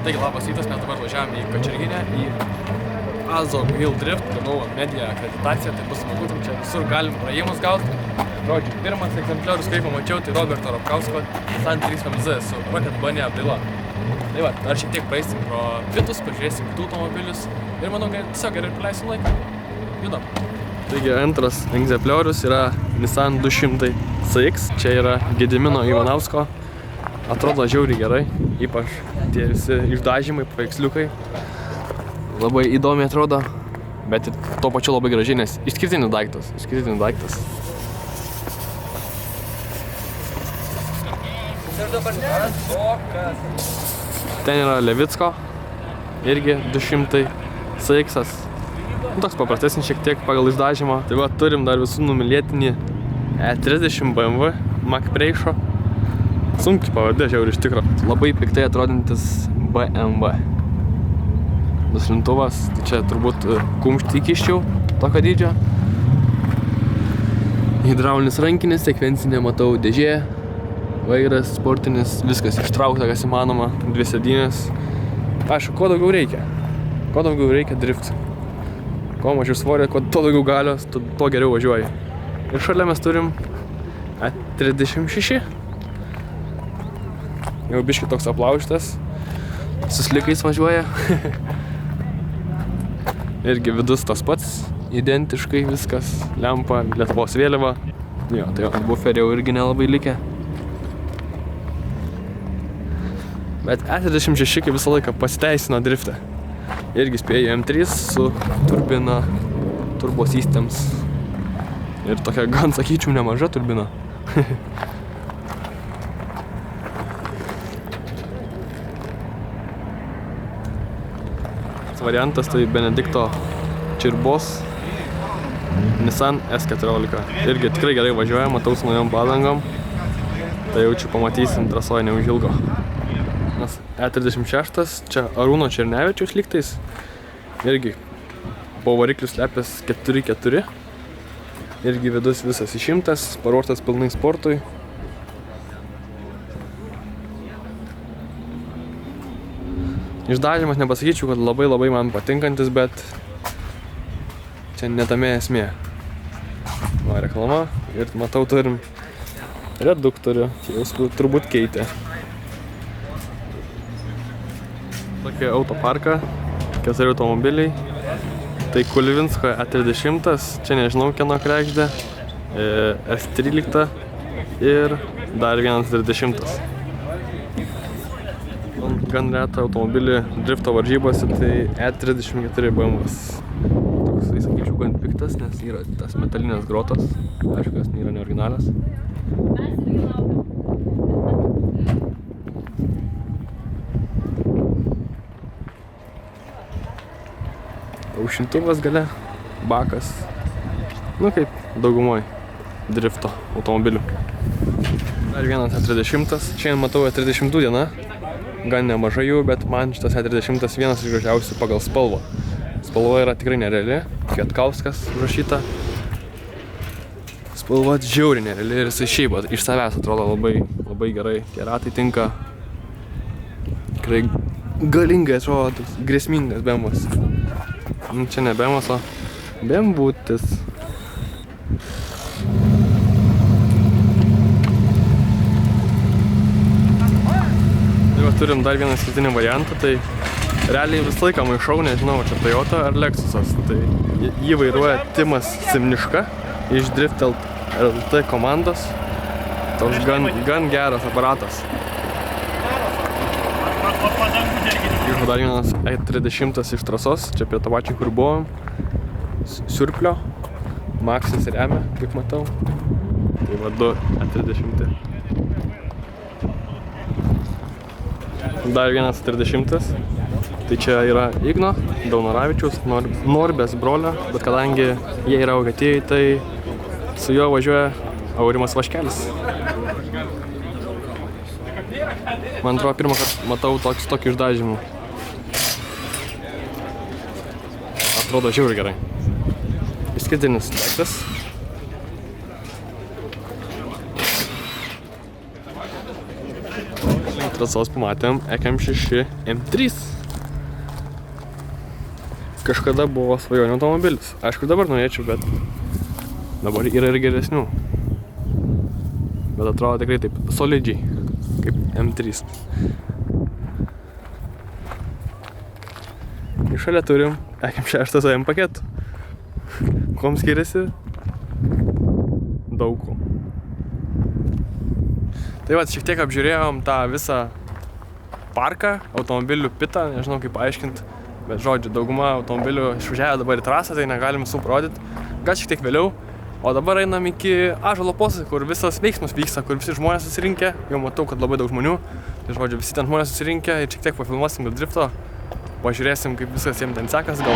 Taigi labas rytas, mes dabar važiavome į Kačerginę, į Azov Hill Drift, gavau media akreditaciją, tai bus smagu, čia visur galim praėjimus gauti. Žodžiu, pirmas egzempliorius, kaip pamačiau, tai Roberto Rabkausko San 3MZ su Rocket Bunny apdaila. Tai va, dar šiek tiek praeisim pro kitus, pažiūrėsim kitų automobilius ir manau, tiesiog gerai praleisim laiką. Judam. Taigi antras egzempliorius yra Nissan 200 CX, čia yra Gedimino Ivanausko. Atrodo žiauriai gerai, ypač tie visi išdažymai, paveiksliukai. Labai įdomiai atrodo, bet ir tuo pačiu labai gražiai, nes išskirtinis daiktas. Ten yra Levicko, irgi 200 CX-as. Toks paprastesnis šiek tiek pagal išdažymą. Tai va, turim dar visų numylėtinį E30 BMW Mac Preixo. Sunkiai pavardė, žiauriai iš tikro. Labai piktai atrodintis BMW. Nuslintuvas, tai čia turbūt kumštį įkiščiau tokio dydžio. Hidraulinis rankinis, sekvencinė matau dėžė, vairas, sportinis, viskas ištraukta, kas įmanoma, 2 sėdynės. Aišku, ko daugiau reikia? Ko daugiau reikia drift? Ko mažiau svorio, kuo daugiau galios, tuo geriau važiuoji. Ir šalia mes turim E36. Jau biški toks aplaužtas, su slikais važiuoja. Irgi vidus tas pats, identiškai viskas, lempa, Lietuvos vėliava. Jo, tai ant buferio irgi nelabai likę. Bet E36 kaip visą laiką pasiteisino driftą. Irgi spėjo M3 su turbina, turbo systems. Ir tokia gan, sakyčiau, nemaža turbina. Variantas tai Benedikto Čirbos Nissan S14. Irgi tikrai gerai važiuoja, matau su naujom padangom. Tai jaučiu pamatysim trasoje neužilgo. Nes E36, čia Arūno Černevičiaus lygtais. Irgi po variklių slepės 4.4. Irgi vidus visas išimtas, paruoštas pilnai sportui. Išdažymas nepasakyčiau, kad labai man patinkantis, bet čia netame esmė. Va, reklama ir matau turim reduktorių, jau turbūt keitė. Tokia autoparka, 4 automobiliai. Tai Kulvinsko E30, čia nežinau kieno kregždė, S13 ir dar vienas 30. Gan retą automobilį drifto varžybose, tai E34 BMW. Toksai, sakyčiau, gan piktas, nes yra tas metalinės grotos. Aišku, jos nėra neoriginalios. Aušintuvas gale, bakas. Nu kaip daugumoj drifto automobilių. Dar vienas E30. Šiandien matau E30 diena. Gan nemažai jų, bet man šitas E30 vienas iš gražiausių pagal spalvą. Spalva yra tikrai nereali, Kvietkauskas užrašyta. Spalva žiauriai nereali ir jisai šiaip iš savęs atrodo labai gerai. Tie ratai tinka. Tikrai galingai atrodo, grėsmingas BMW'as. Čia ne BMW'as, o BMW-tis. Turim dar vieną skirtinį variantą, tai realiai visą laiką maišau, nežinau, čia Toyota ar Lexusas. Tai jį vairuoja Timas Simniška iš Drift LT komandos. Toks gan geras aparatas. Grįžo dar vienas E30 iš trasos, čia prie to pačio, kur buvom. Siurplio, Maxis remia, kaip matau. Tai va 2 E30. Dar vienas 30. Tai čia yra Igno Daunoravičiaus, Norbės brolio, bet kadangi jie yra Vokietijai, tai su juo važiuoja Aurimas Vaškelis. Man atrodo, pirmą kartą matau tokį išdažymų. Atrodo žiauriai gerai. Išskirtinis daiktas. trasos pamatėm EKM6 M3. Kažkada buvo svajonių automobilis. Aišku, dabar norėčiau, bet dabar yra ir geresnių. Bet atrodo tikrai taip solidžiai, kaip M3. Ir šalia turim EKM6 M paketų. Kuom skiriasi? Daug ko. Tai va, šiek tiek apžiūrėjom tą visą parką, automobilių pitą, nežinau kaip paaiškinti, bet žodžiu, dauguma automobilių išvažiavę dabar į trasą, tai negalim visų parodyti, gal šiek tiek vėliau. O dabar einam iki Ąžuolo posūkio, kur visas veiksmas vyksta, kur visi žmonės susirinkę, jau matau, kad labai daug žmonių, tai žodžiu, visi ten žmonės susirinkę ir šiek tiek pafilmuosim gal drifto, pažiūrėsim, kaip viskas jiems ten sekas, gal.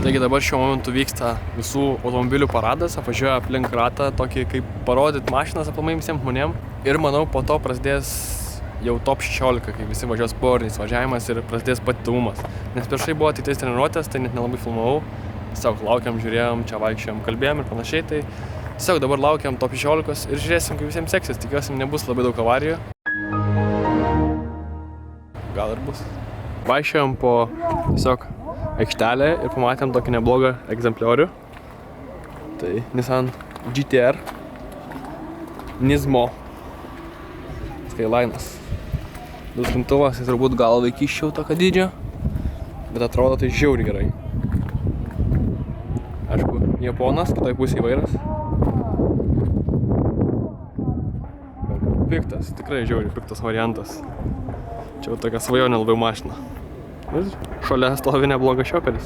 Taigi dabar šiuo momentu vyksta visų automobilių paradas, apvažiuoja aplink ratą, tokį kaip parodyt mašinas aplamai visiems žmonėm. Ir manau, po to prasidės jau top 16, kai visi važiuos sportinis važiavimas ir prasidės patimumas. Nes prieš tai buvo tik tais treniruotės, tai net nelabai filmavau. Tiesiog laukiam, žiūrėjom, čia vaikščiojom, kalbėjom ir panašiai. Tai tiesiog dabar laukiam top 16 ir žiūrėsim, kaip visiems seksis. Tikiuosi, nebus labai daug avarijų. Gal ir bus. Vaikščiojom po tiesiog aikštelę ir pamatėm tokį neblogą egzempliorių. Tai Nissan GTR Nismo Skyline'as. Duslintuvas, jis turbūt gal vaikiščiau tokio dydžio, bet atrodo tai žiauriai gerai. Aišku, japonas, kitoj pusėje vairas. Piktas, tikrai žiauriai piktas variantas. Čia jau tokia svajonė labai mašina. Ir šalia stovi neblogas šioperis.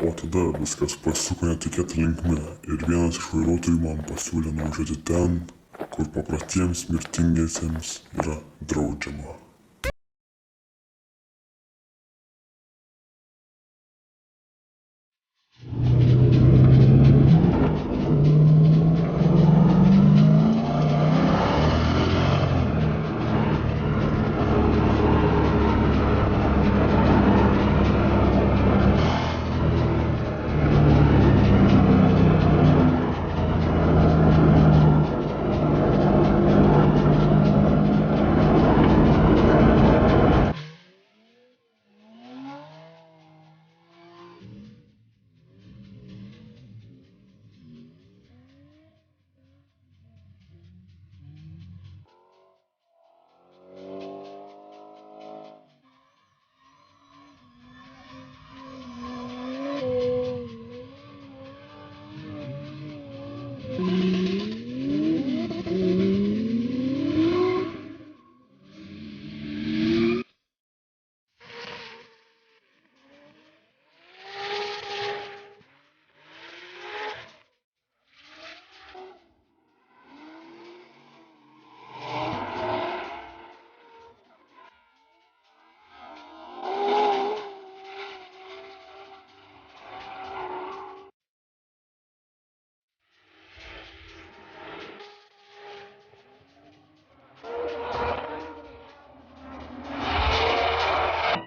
O tada viskas pasuko netikėta linkme ir vienas iš vairuotojų man pasiūlė nuvažiuoti ten, kur paprastiems mirtingiesiems yra draudžiama.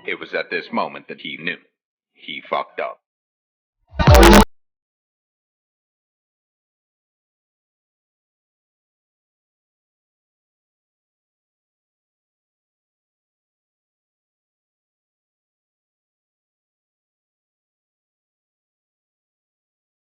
It was at this moment that he knew. He fucked up.